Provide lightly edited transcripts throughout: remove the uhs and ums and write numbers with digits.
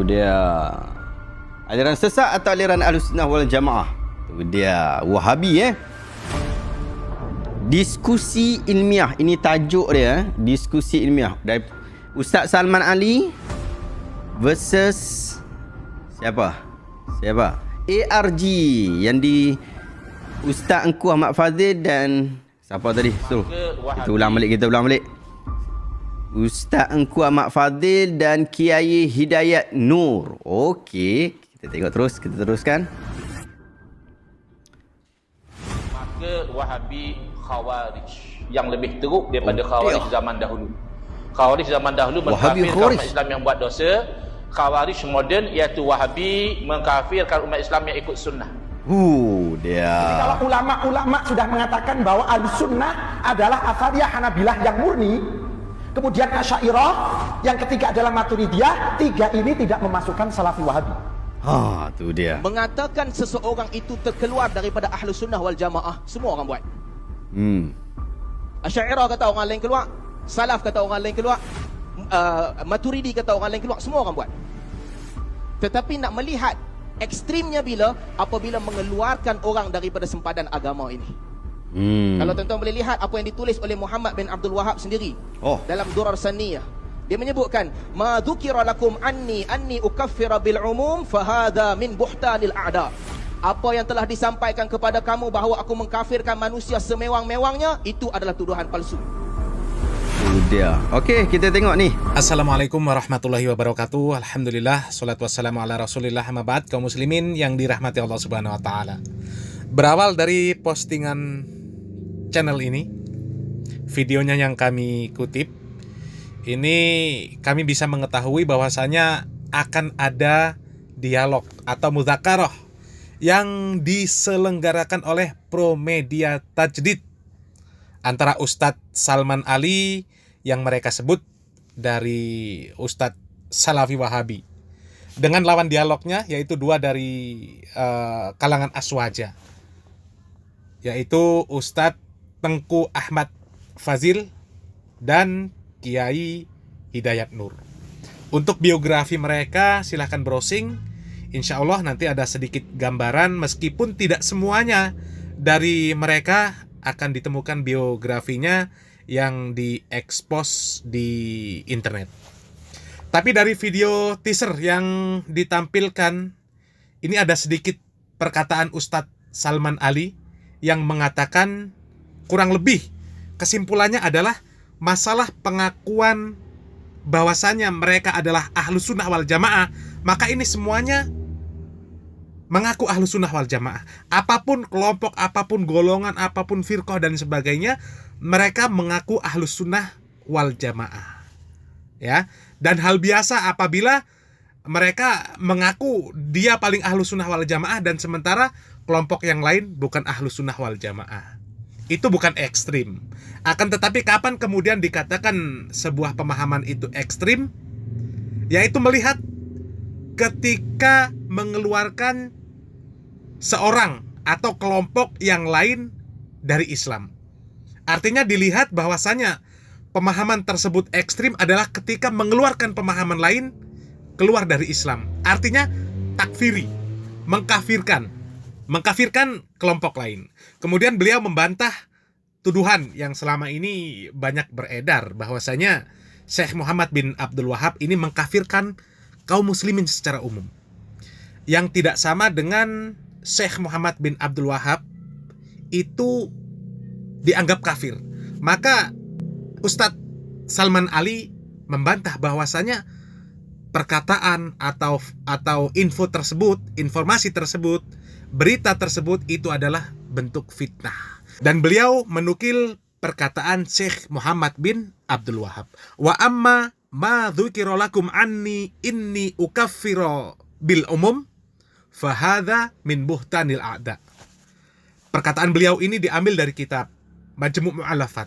dia. Aliran sesat atau aliran Ahlussunnah wal Jamaah? Tu dia Wahabi Diskusi ilmiah, ini tajuk dia, diskusi ilmiah dari Ustaz Salman Ali versus siapa? ARG yang di Ustaz Engku Ahmad Fazil dan siapa tadi? Kita ulang balik. Ustaz Engku Ahmad Fazil dan Kiai Hidayat Nur. Okey, kita tengok terus, kita teruskan. Maka Wahabi Khawarij yang lebih teruk daripada Khawarij zaman dahulu. Khawarij zaman dahulu mengkafirkan umat Islam yang buat dosa. Khawarij moden iaitu Wahabi mengkafirkan umat Islam yang ikut sunnah. Dia. Jadi kalau ulama-ulama sudah mengatakan bahwa Ahlussunnah adalah Asariyah Hanabilah yang murni, kemudian Asy'ariyah, yang ketiga adalah Maturidiyah, tiga ini tidak memasukkan Salafi Wahabi. Tu dia. Mengatakan seseorang itu terkeluar daripada Ahlussunnah wal Jamaah, semua orang buat. Asy'ariyah kata orang lain keluar, Salaf kata orang lain keluar, Maturidi kata orang lain keluar, semua orang buat. Tetapi nak melihat ekstrimnya apabila mengeluarkan orang daripada sempadan agama ini. Kalau tuan-tuan boleh lihat apa yang ditulis oleh Muhammad bin Abdul Wahab sendiri dalam Durar Saniyah, dia menyebutkan ma dzukira lakum anni ukaffira bil umum fa hadha min buhtanil a'da. Apa yang telah disampaikan kepada kamu bahawa aku mengkafirkan manusia semewang-mewangnya, itu adalah tuduhan palsu. Dia. Okey, kita tengok ni. Assalamualaikum warahmatullahi wabarakatuh. Alhamdulillah, salatu wassalamu ala Rasulillah, amma ba'd. Kaum muslimin yang dirahmati Allah Subhanahu wa taala. Berawal dari postingan channel ini, videonya yang kami kutip, ini kami bisa mengetahui bahwasanya akan ada dialog atau mudzakarah yang diselenggarakan oleh Promedia Tajdid antara Ustadz Salman Ali yang mereka sebut dari Ustadz Salafi Wahabi dengan lawan dialognya, yaitu dua dari kalangan Aswaja, yaitu Ustadz Tengku Ahmad Fazil dan Kiai Hidayat Nur. Untuk biografi mereka silahkan browsing. Insya Allah nanti ada sedikit gambaran, meskipun tidak semuanya dari mereka akan ditemukan biografinya yang diekspos di internet. Tapi dari video teaser yang ditampilkan, ini ada sedikit perkataan Ustadz Salman Ali yang mengatakan, kurang lebih kesimpulannya adalah masalah pengakuan bahwasanya mereka adalah Ahlussunnah wal Jamaah, maka ini semuanya mengaku Ahlussunnah wal Jamaah. Apapun kelompok, apapun golongan, apapun firqah dan sebagainya, mereka mengaku Ahlussunnah wal Jamaah. Ya, dan hal biasa apabila mereka mengaku dia paling Ahlussunnah wal Jamaah dan sementara kelompok yang lain bukan Ahlussunnah wal Jamaah. Itu bukan ekstrim. Akan tetapi kapan kemudian dikatakan sebuah pemahaman itu ekstrim? Yaitu melihat ketika mengeluarkan seorang atau kelompok yang lain dari Islam. Artinya dilihat bahwasanya pemahaman tersebut ekstrim adalah ketika mengeluarkan pemahaman lain keluar dari Islam. Artinya takfiri, mengkafirkan kelompok lain. Kemudian beliau membantah tuduhan yang selama ini banyak beredar bahwasanya Syekh Muhammad bin Abdul Wahab ini mengkafirkan kaum muslimin secara umum. Yang tidak sama dengan Syekh Muhammad bin Abdul Wahab itu dianggap kafir. Maka Ustadz Salman Ali membantah bahwasanya perkataan atau info tersebut, informasi tersebut, berita tersebut itu adalah bentuk fitnah. Dan beliau menukil perkataan Syekh Muhammad bin Abdul Wahab. Wa amma ma dzukira lakum anni inni ukaffiru bil umum fahadha min buhtanil a'da. Perkataan beliau ini diambil dari kitab Majmu' Mu'allafat.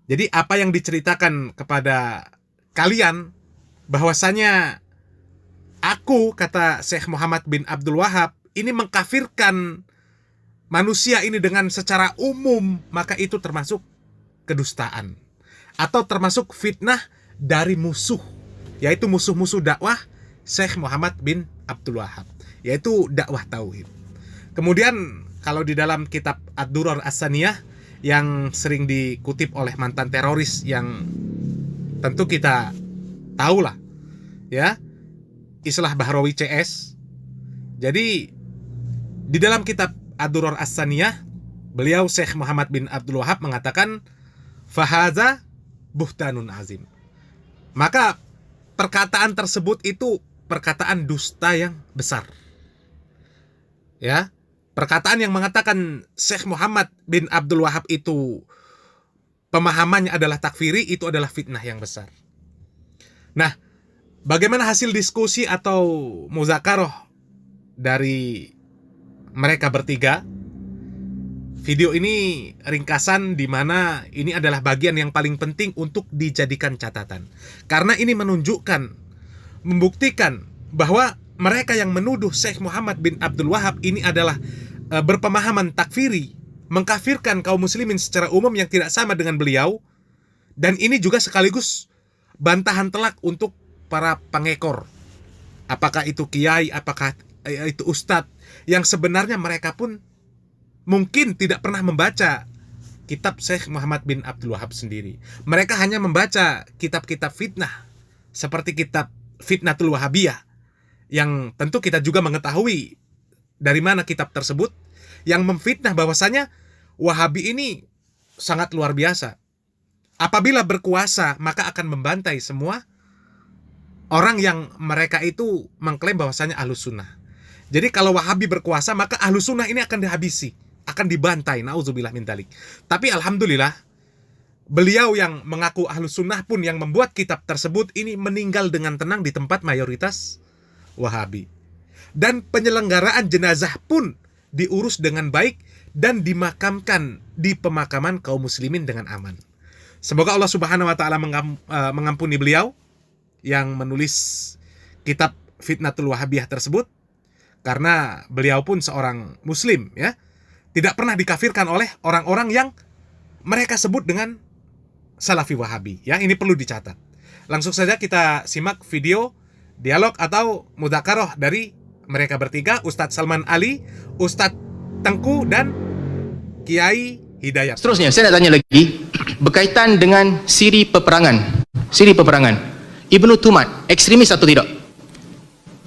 Jadi apa yang diceritakan kepada kalian bahwasanya aku, kata Syekh Muhammad bin Abdul Wahab, ini mengkafirkan manusia ini dengan secara umum, maka itu termasuk kedustaan atau termasuk fitnah dari musuh, yaitu musuh-musuh dakwah Syekh Muhammad bin Abdul Wahab, yaitu dakwah tauhid. Kemudian kalau di dalam kitab Ad-Durar As-Saniyah yang sering dikutip oleh mantan teroris yang tentu kita tahulah ya, Islah Bahrawi CS. Jadi di dalam kitab Ad-Durar As-Saniyah, beliau Syekh Muhammad bin Abdul Wahab mengatakan fahaza buhtanun azim. Maka perkataan tersebut itu perkataan dusta yang besar. Ya, perkataan yang mengatakan Syekh Muhammad bin Abdul Wahab itu pemahamannya adalah takfiri, itu adalah fitnah yang besar. Nah, bagaimana hasil diskusi atau muzakarah dari mereka bertiga? Video ini ringkasan di mana ini adalah bagian yang paling penting untuk dijadikan catatan. Karena ini menunjukkan, membuktikan bahwa mereka yang menuduh Syekh Muhammad bin Abdul Wahab ini adalah berpemahaman takfiri, mengkafirkan kaum muslimin secara umum yang tidak sama dengan beliau. Dan ini juga sekaligus bantahan telak untuk para pengekor. Apakah itu kiai, apakah itu ustadz, yang sebenarnya mereka pun mungkin tidak pernah membaca kitab Syekh Muhammad bin Abdul Wahab sendiri. Mereka hanya membaca kitab-kitab fitnah seperti kitab Fitnatul Wahabiyah, yang tentu kita juga mengetahui dari mana kitab tersebut, yang memfitnah bahwasanya Wahabi ini sangat luar biasa. Apabila berkuasa maka akan membantai semua orang yang mereka itu mengklaim bahwasanya Ahlus Sunnah. Jadi kalau Wahabi berkuasa maka Ahlus Sunnah ini akan dihabisi, akan dibantai, nauzubillah min dzalik. Tapi alhamdulillah, beliau yang mengaku Ahlus Sunnah pun yang membuat kitab tersebut ini meninggal dengan tenang di tempat mayoritas Wahabi. Dan penyelenggaraan jenazah pun diurus dengan baik dan dimakamkan di pemakaman kaum muslimin dengan aman. Semoga Allah Subhanahu wa taala mengampuni beliau yang menulis kitab Fitnatul Wahabiyah tersebut, karena beliau pun seorang muslim ya, tidak pernah dikafirkan oleh orang-orang yang mereka sebut dengan Salafi Wahabi ya. Ini perlu dicatat. Langsung saja kita simak video dialog atau mudzakarah dari mereka bertiga, Ustadz Salman Ali, Ustadz Tengku, dan Kiai Hidayat. Seterusnya saya nak tanya lagi berkaitan dengan siri peperangan. Siri peperangan. Ibnu Tumat ekstremis atau tidak?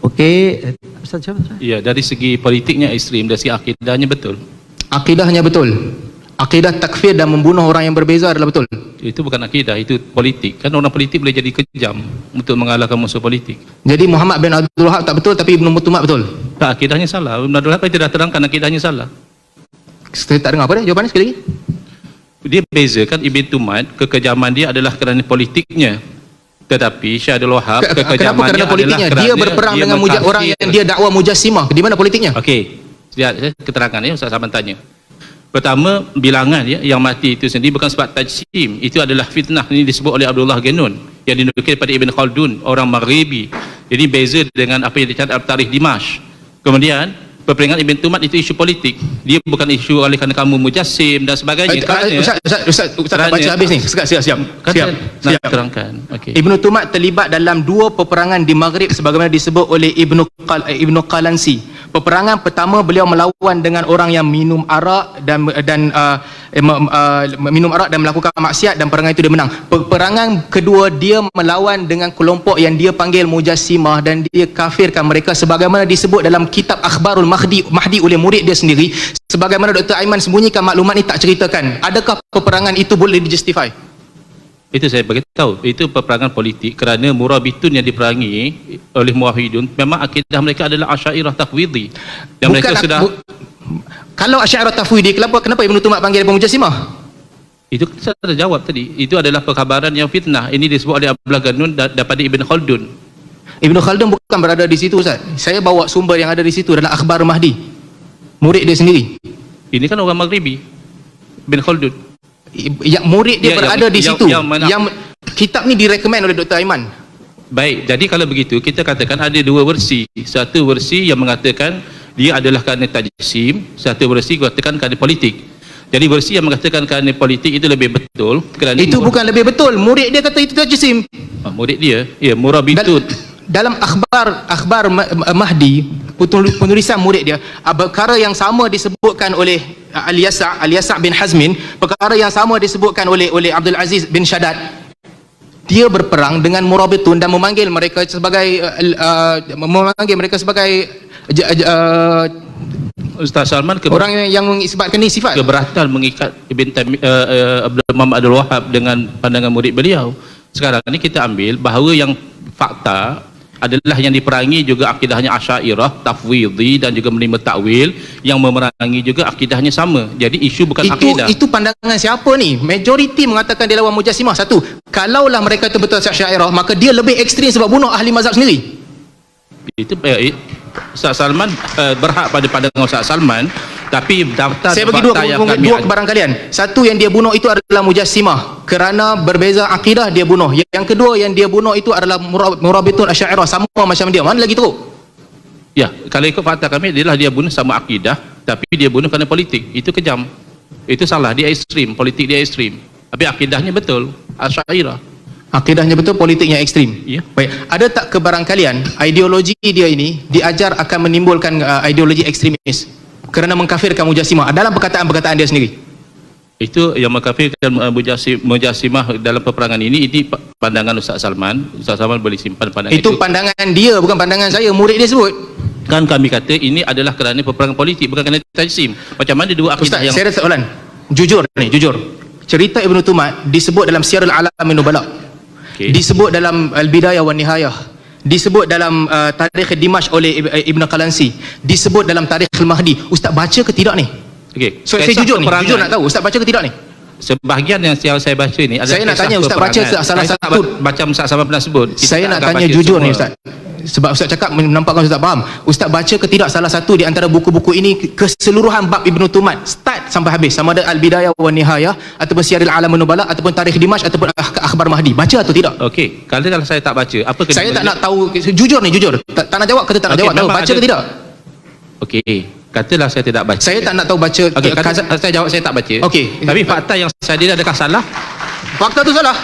Okey, Ustaz siapa? Ya, dari segi politiknya ekstrim, dari segi akidahnya betul. Akidahnya betul. Akidah takfir dan membunuh orang yang berbeza adalah betul. Itu bukan akidah, itu politik. Kan orang politik boleh jadi kejam untuk mengalahkan musuh politik. Jadi Muhammad bin Abdul Wahab tak betul, tapi Ibnu Tumat betul. Tak, akidahnya salah. Ibn Abdul Wahab tidak terangkan akidahnya salah. Saya tak dengar apa dia jawapannya sekali lagi. Dia bezakan Ibn Tumat, kekejaman dia adalah kerana politiknya. Tetapi Syekh Abdul Wahab kekejamannya kerana politiknya? adalah Dia berperang dengan orang yang dia dakwa mujassimah. Di mana politiknya? Okey. Saya keterangan ya, Ustaz Saban tanya. Pertama, bilangan ya yang mati itu sendiri bukan sebab tajsim. Itu adalah fitnah. Ini disebut oleh Abdullah Ganun yang dinukil pada Ibn Khaldun, orang Maghribi. Jadi beza dengan apa yang dicatat dalam tarikh Dimash. Kemudian peperangan Ibn Tumat itu isu politik. Dia bukan isu oleh kerana kamu mujassim dan sebagainya. Ustaz tak baca habis ni. Siap. Nak terangkan. Okay. Ibnu Tumat terlibat dalam dua peperangan di Maghrib sebagaimana disebut oleh Ibnu Qalansi. Peperangan pertama beliau melawan dengan orang yang minum arak dan minum arak dan melakukan maksiat, dan peperangan itu dia menang. Peperangan kedua dia melawan dengan kelompok yang dia panggil mujassimah dan dia kafirkan mereka sebagaimana disebut dalam kitab Akhbarul Mahdi oleh murid dia sendiri. Sebagaimana Dr. Aiman sembunyikan maklumat ni, tak ceritakan. Adakah peperangan itu boleh dijustify? Itu saya beritahu, itu peperangan politik kerana Murabitun yang diperangi oleh Muwahhidun memang akidah mereka adalah Asy'ariyah Tafwidhi. Dan mereka sudah kalau Asy'ariyah Tafwidhi, kenapa Ibnu Tumat panggil dia mujassimah? Itu saya dah jawab tadi. Itu adalah perkhabaran yang fitnah. Ini disebut oleh Abdullah Ganun daripada Ibn Khaldun. Ibn Khaldun bukan berada di situ, Ustaz. Saya bawa sumber yang ada di situ adalah Akhbar Mahdi, murid dia sendiri. Ini kan orang Maghribi, Ibn Khaldun. Yang murid dia berada di situ. Yang kitab ni direkomend oleh Dr. Aiman. Baik, jadi kalau begitu kita katakan ada dua versi. Satu versi yang mengatakan dia adalah kerana tajsim, satu versi katakan kerana politik. Jadi versi yang mengatakan kerana politik itu lebih betul kerana itu bukan lebih betul. Murid dia kata itu tajsim. Murid dia, ya, Murabitun. dalam akhbar Mahdi, penulisan murid dia, perkara yang sama disebutkan oleh Al-Yasa' bin Hazmin, perkara yang sama disebutkan oleh Abdul Aziz bin Shaddad. Dia berperang dengan Murabitun dan memanggil mereka sebagai Ustaz Salman orang yang mengisbatkan ni sifat keberatan mengikat Muhammad Abdul Wahab dengan pandangan murid beliau. Sekarang ni kita ambil bahawa yang fakta adalah yang diperangi juga akidahnya Asy'ariyah, Tafwidhi dan juga menerima takwil, yang memerangi juga akidahnya sama. Jadi isu bukan akidah. Itu pandangan siapa ni? Majoriti mengatakan dia lawan Mujassimah. Satu, kalaulah mereka itu betul Asy'ariyah, maka dia lebih ekstrim sebab bunuh ahli mazhab sendiri. Itu Ustaz Salman berhak pada pandangan Ustaz Salman, tapi daftar saya bagi dua kebarang kalian. Satu, yang dia bunuh itu adalah Mujassimah kerana berbeza akidah dia bunuh. Yang kedua, yang dia bunuh itu adalah Murabitun Asy'ariyah, sama macam dia. Mana lagi teruk? Ya, kalau ikut fakta kami dia bunuh sama akidah, tapi dia bunuh kerana politik. Itu kejam. Itu salah, dia ekstrim, politik dia ekstrim. Tapi akidahnya betul, Asy'ariyah. Akidahnya betul, politiknya ekstrim. Ya. Baik, ada tak kebarang kalian ideologi dia ini diajar akan menimbulkan ideologi ekstremis kerana mengkafirkan Mujassimah dalam perkataan-perkataan dia sendiri? Itu yang mengkafirkan Mujassimah dalam peperangan ini pandangan Ustaz Salman. Ustaz Salman boleh simpan pandangan itu. Itu pandangan dia, bukan pandangan saya. Murid dia sebut. Kan kami kata ini adalah kerana peperangan politik, bukan kerana tajsim. Macam mana dua akidah Ustaz, yang... saya ada soalan. Jujur. Cerita Ibn Tumat disebut dalam Syiarul A'lamin Nubala. Okay. Disebut dalam Al-Bidayah wa Nihayah, disebut dalam Tarikh Dimashq oleh Ibn Qalansi, disebut dalam Tarikh Al-Mahdi. Ustaz baca ke tidak ni? Okey. So, saya jujur nak tahu Ustaz baca ke tidak ni? Sebahagian yang saya baca ni adalah saya nak tanya Ustaz baca salah satu macam Ustaz Salman pernah sebut. Saya nak tanya jujur ni Ustaz. Sebab Ustaz cakap menampakkan Ustaz faham. Ustaz baca ke tidak salah satu di antara buku-buku ini keseluruhan bab Ibn Tumat start sampai habis, sama ada Al-Bidayah wa Nihayah ataupun Syiarul A'lamin Nubala ataupun Tarikh Dimashq ataupun Akhbar Mahdi, baca atau tidak? Okey, kalau saya tak baca, apa kena? Saya tak nak tahu, jujur. Tak nak jawab ke tak nak jawab, baca ke tidak? Okey, katalah saya tidak baca. Saya tak nak tahu baca. Okey, saya jawab saya tak baca. Okey. Tapi fakta yang saya ada adakah salah? Fakta tu salah.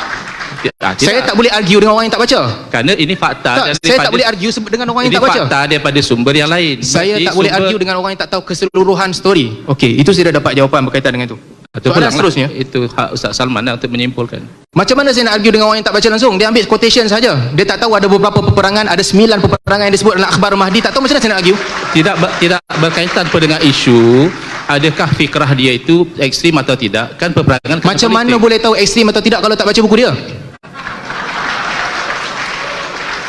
Saya tak boleh argue dengan orang yang tak baca. Kerana ini fakta. Saya tak boleh argue dengan orang yang tak baca. Ini fakta daripada sumber yang lain. Saya tak boleh argue dengan orang yang tak tahu keseluruhan story. Okey, itu saya dah dapat jawapan berkaitan dengan itu. Soalan seterusnya, itu hak Ustaz Salman untuk menyimpulkan. Macam mana saya nak argue dengan orang yang tak baca langsung? Dia ambil quotation saja. Dia tak tahu ada beberapa peperangan, ada 9 peperangan yang disebut dalam Akhbar Mahdi. Tak tahu macam mana saya nak argue? Tidak berkaitan dengan isu adakah fikrah dia itu ekstrim atau tidak. Kan peperangan macam mana boleh tahu ekstrim atau tidak kalau tak baca buku dia?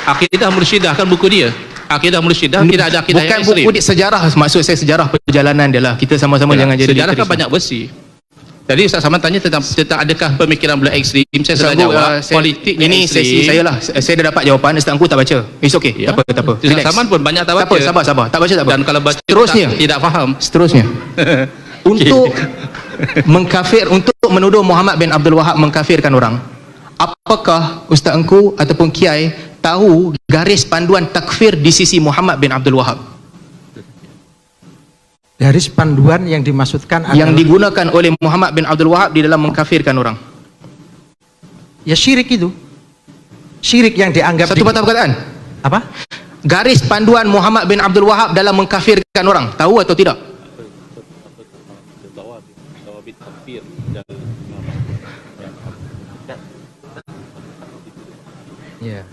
Akidah Mursyidah kan buku dia. Akidah Mursyidah tidak ada akidah yang ekstrim. Bukan buku sejarah, maksud saya sejarah perjalanan dia lah. Kita sama-sama jangan jadi sejarah kan banyak versi. Tadi Ustaz Salman tanya tentang adakah pemikiran beliau ekstrim. Saya sudah jawab. Politik ini sesi saya lah. Saya dah dapat jawapan. Ustaz Angku tak baca. It's okay. Ya. Tak apa. Ustaz Salman pun banyak tak baca. Sabar. Tak baca tak apa. Dan kalau baca seterusnya, tidak faham. Seterusnya. Untuk untuk menuduh Muhammad bin Abdul Wahab mengkafirkan orang, apakah Ustaz Angku ataupun Kiai tahu garis panduan takfir di sisi Muhammad bin Abdul Wahab? Garis panduan yang dimaksudkan adalah yang digunakan oleh Muhammad bin Abdul Wahab di dalam mengkafirkan orang. Ya syirik itu. Syirik yang dianggap satu patah perkataan. Apa? Garis panduan Muhammad bin Abdul Wahab dalam mengkafirkan orang. Tahu atau tidak? Ya.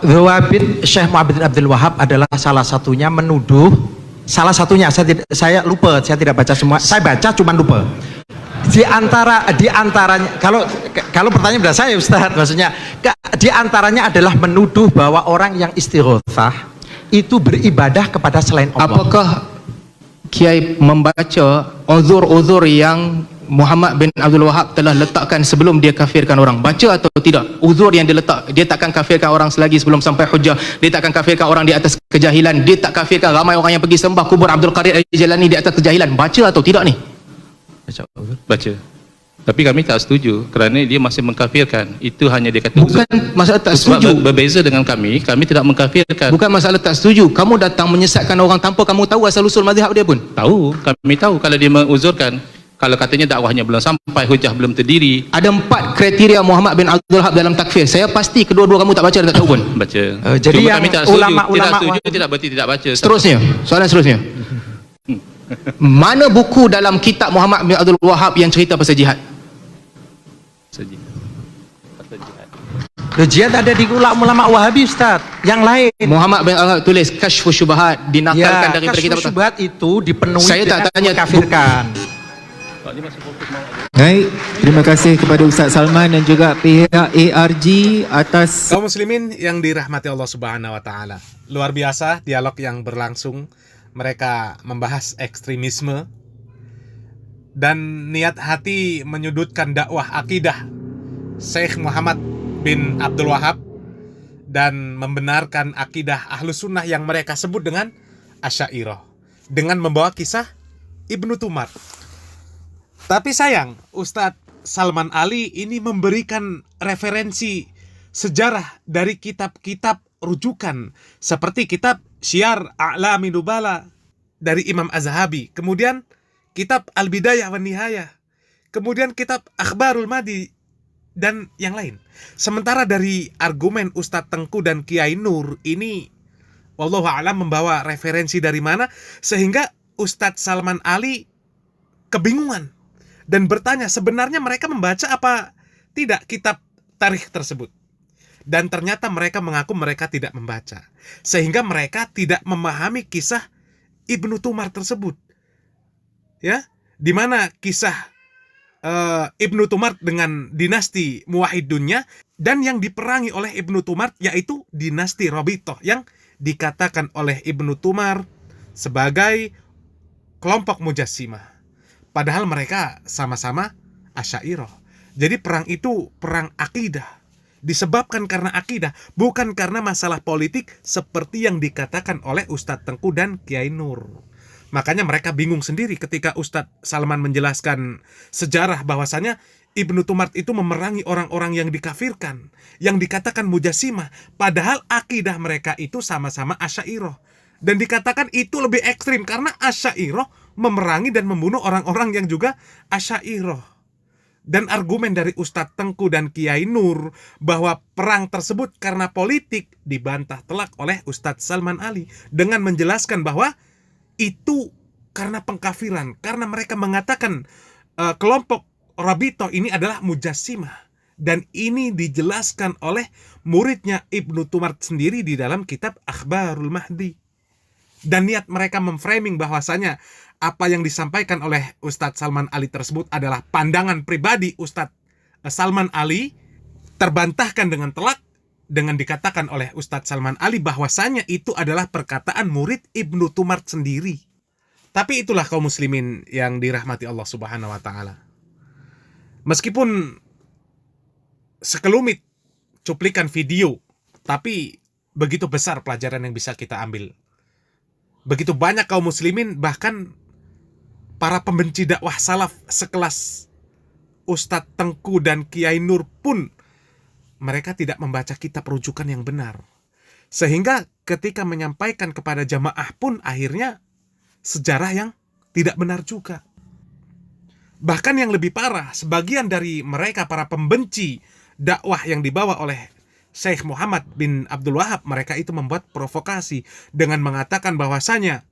Zawabit Syekh Muhammad bin Abdul Wahab adalah salah satunya menuduh, saya lupa, saya tidak baca semua, saya baca cuma lupa. Di antaranya kalau pertanyaan pada saya Ustaz, maksudnya di antaranya adalah menuduh bahwa orang yang istighotsah itu beribadah kepada selain Allah. Apakah Kiai membaca uzur-uzur yang Muhammad bin Abdul Wahab telah letakkan sebelum dia kafirkan orang? Baca atau tidak? Uzur yang dia letak, dia takkan kafirkan orang selagi sebelum sampai hujah, dia takkan kafirkan orang di atas kejahilan, dia tak kafirkan ramai orang yang pergi sembah kubur Abdul Qadir Al-Jilani di atas kejahilan. Baca atau tidak ni? Baca. Tapi kami tak setuju kerana dia masih mengkafirkan. Itu hanya dia kata bukan uzur. Masalah tak setuju. Berbeza dengan kami tidak mengkafirkan. Bukan masalah tak setuju. Kamu datang menyesatkan orang tanpa kamu tahu asal usul mazhab dia pun. Tahu, kami tahu kalau dia menguzurkan. Kalau katanya dakwahnya belum sampai, hujah belum terdiri. Ada 4 kriteria Muhammad bin Abdul Wahab dalam takfir. Saya pasti kedua-dua kamu tak baca dan tak tahu pun. Baca. Jadi Cuma yang kami tak setuju. ulama-ulama Tidak setuju tidak berarti tidak baca. Seterusnya, soalan seterusnya. Mana buku dalam kitab Muhammad bin Abdul Wahab yang cerita pasal jihad? Saja. Pasal jihad. Jihad ada di ulama Wahabi, Ustaz. Yang lain. Muhammad bin Abdul Wahab tulis Kashfus Syubhat, dinakalkan dari kitab. Kasus syubhat itu dipenuhi Saya tak dengan tanya mengkafirkan. Baik, terima kasih kepada Ustaz Salman dan juga pihak ARG atas Kaum muslimin yang dirahmati Allah Subhanahu wa taala. Luar biasa dialog yang berlangsung. Mereka membahas ekstremisme dan niat hati menyudutkan dakwah akidah Syekh Muhammad bin Abdul Wahab dan membenarkan akidah Ahlus Sunnah yang mereka sebut dengan Asy'ariyah dengan membawa kisah Ibnu Tumar. Tapi sayang, Ustadz Salman Ali ini memberikan referensi sejarah dari kitab-kitab rujukan seperti kitab Syiar A'lami Nubala dari Imam Az-Zahabi, kemudian kitab Al-Bidayah wan Nihayah, kemudian kitab Akhbarul Madi dan yang lain. Sementara dari argumen Ustadz Tengku dan Kiai Nur ini wallahu a'lam membawa referensi dari mana sehingga Ustadz Salman Ali kebingungan dan bertanya sebenarnya mereka membaca apa tidak kitab tarikh tersebut. Dan ternyata mereka mengaku mereka tidak membaca. Sehingga mereka tidak memahami kisah Ibnu Tumar tersebut. Ya, di mana kisah Ibnu Tumar dengan dinasti Muwahhidunnya dan yang diperangi oleh Ibnu Tumar yaitu dinasti Rabithah yang dikatakan oleh Ibnu Tumar sebagai kelompok Mujassimah. Padahal mereka sama-sama Asy'ariyah. Jadi perang itu perang akidah. Disebabkan karena akidah, bukan karena masalah politik seperti yang dikatakan oleh Ustadz Tengku dan Kiai Nur. Makanya mereka bingung sendiri ketika Ustadz Salman menjelaskan sejarah bahwasanya Ibnu Tumar itu memerangi orang-orang yang dikafirkan, yang dikatakan Mujassimah, padahal akidah mereka itu sama-sama Asy'ariyah. Dan dikatakan itu lebih ekstrim karena Asy'ariyah memerangi dan membunuh orang-orang yang juga Asy'ariyah. Dan argumen dari Ustadz Tengku dan Kiai Nur bahwa perang tersebut karena politik dibantah telak oleh Ustadz Salman Ali dengan menjelaskan bahwa itu karena pengkafiran, karena mereka mengatakan kelompok Rabithah ini adalah Mujassimah. Dan ini dijelaskan oleh muridnya Ibnu Tumar sendiri di dalam kitab Akhbarul Mahdi. Dan niat mereka memframing bahwasanya apa yang disampaikan oleh Ustadz Salman Ali tersebut adalah pandangan pribadi Ustadz Salman Ali, terbantahkan dengan telak dengan dikatakan oleh Ustadz Salman Ali bahwasanya itu adalah perkataan murid Ibnu Tumar sendiri. Tapi itulah kaum muslimin yang dirahmati Allah Subhanahu wa taala. Meskipun sekelumit cuplikan video, tapi begitu besar pelajaran yang bisa kita ambil. Begitu banyak kaum muslimin, bahkan para pembenci dakwah salaf sekelas Ustadz Tengku dan Kiai Nur pun mereka tidak membaca kitab rujukan yang benar. Sehingga ketika menyampaikan kepada jamaah pun akhirnya sejarah yang tidak benar juga. Bahkan yang lebih parah, sebagian dari mereka para pembenci dakwah yang dibawa oleh Syekh Muhammad bin Abdul Wahab, mereka itu membuat provokasi dengan mengatakan bahwasanya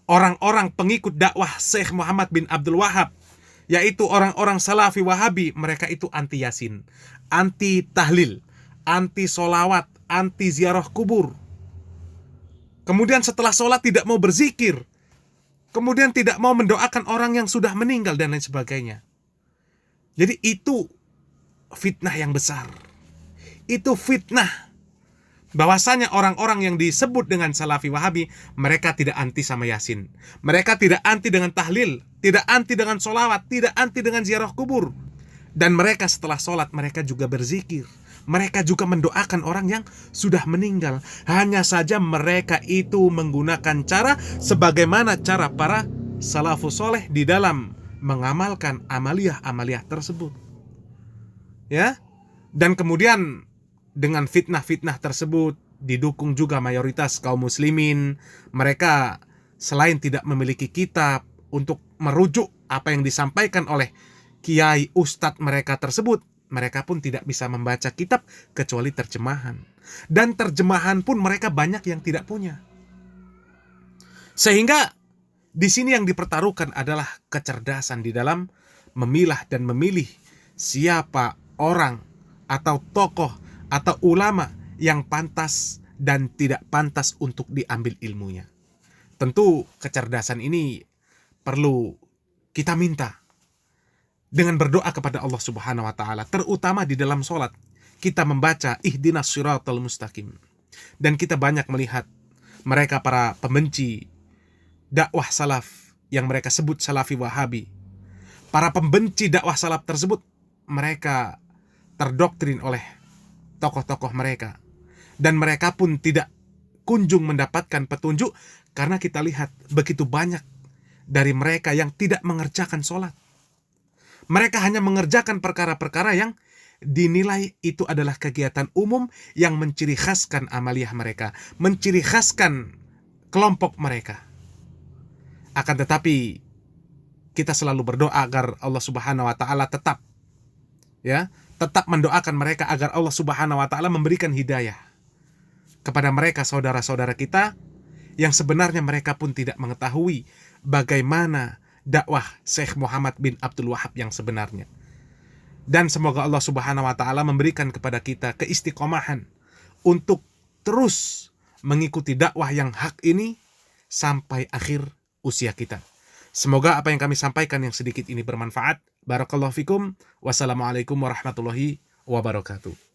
orang-orang pengikut dakwah Syekh Muhammad bin Abdul Wahab, yaitu orang-orang Salafi Wahabi, mereka itu anti Yasin, anti tahlil, anti solawat, anti ziarah kubur. Kemudian setelah sholat tidak mau berzikir, kemudian tidak mau mendoakan orang yang sudah meninggal dan lain sebagainya. Jadi itu fitnah yang besar. Itu fitnah bahwasanya orang-orang yang disebut dengan Salafi Wahabi, mereka tidak anti sama Yasin, mereka tidak anti dengan tahlil, tidak anti dengan solawat, tidak anti dengan ziarah kubur. Dan mereka setelah sholat mereka juga berzikir, mereka juga mendoakan orang yang sudah meninggal. Hanya saja mereka itu menggunakan cara sebagaimana cara para salafus soleh di dalam mengamalkan amaliyah-amaliyah tersebut. Ya, dan kemudian dengan fitnah-fitnah tersebut didukung juga mayoritas kaum muslimin. Mereka selain tidak memiliki kitab untuk merujuk apa yang disampaikan oleh kiai ustadz mereka tersebut, mereka pun tidak bisa membaca kitab kecuali terjemahan. Dan terjemahan pun mereka banyak yang tidak punya. Sehingga di sini yang dipertaruhkan adalah kecerdasan di dalam memilah dan memilih siapa orang atau tokoh atau ulama yang pantas dan tidak pantas untuk diambil ilmunya. Tentu kecerdasan ini perlu kita minta dengan berdoa kepada Allah Subhanahu wa taala, terutama di dalam sholat. Kita membaca ihdinas siratal mustaqim, dan kita banyak melihat mereka para pembenci dakwah salaf yang mereka sebut salafi wahabi. Para pembenci dakwah salaf tersebut, mereka terdoktrin oleh tokoh-tokoh mereka, dan mereka pun tidak kunjung mendapatkan petunjuk karena kita lihat begitu banyak dari mereka yang tidak mengerjakan sholat. Mereka hanya mengerjakan perkara-perkara yang dinilai itu adalah kegiatan umum yang menciri khaskan amaliyah mereka, menciri khaskan kelompok mereka. Akan tetapi kita selalu berdoa agar Allah Subhanahu wa taala tetap mendoakan mereka agar Allah Subhanahu wa taala memberikan hidayah kepada mereka, saudara-saudara kita yang sebenarnya mereka pun tidak mengetahui bagaimana dakwah Syekh Muhammad bin Abdul Wahab yang sebenarnya. Dan semoga Allah Subhanahu wa taala memberikan kepada kita keistiqomahan untuk terus mengikuti dakwah yang hak ini sampai akhir usia kita. Semoga apa yang kami sampaikan yang sedikit ini bermanfaat. Barakallahu fikum. Wassalamualaikum warahmatullahi wabarakatuh.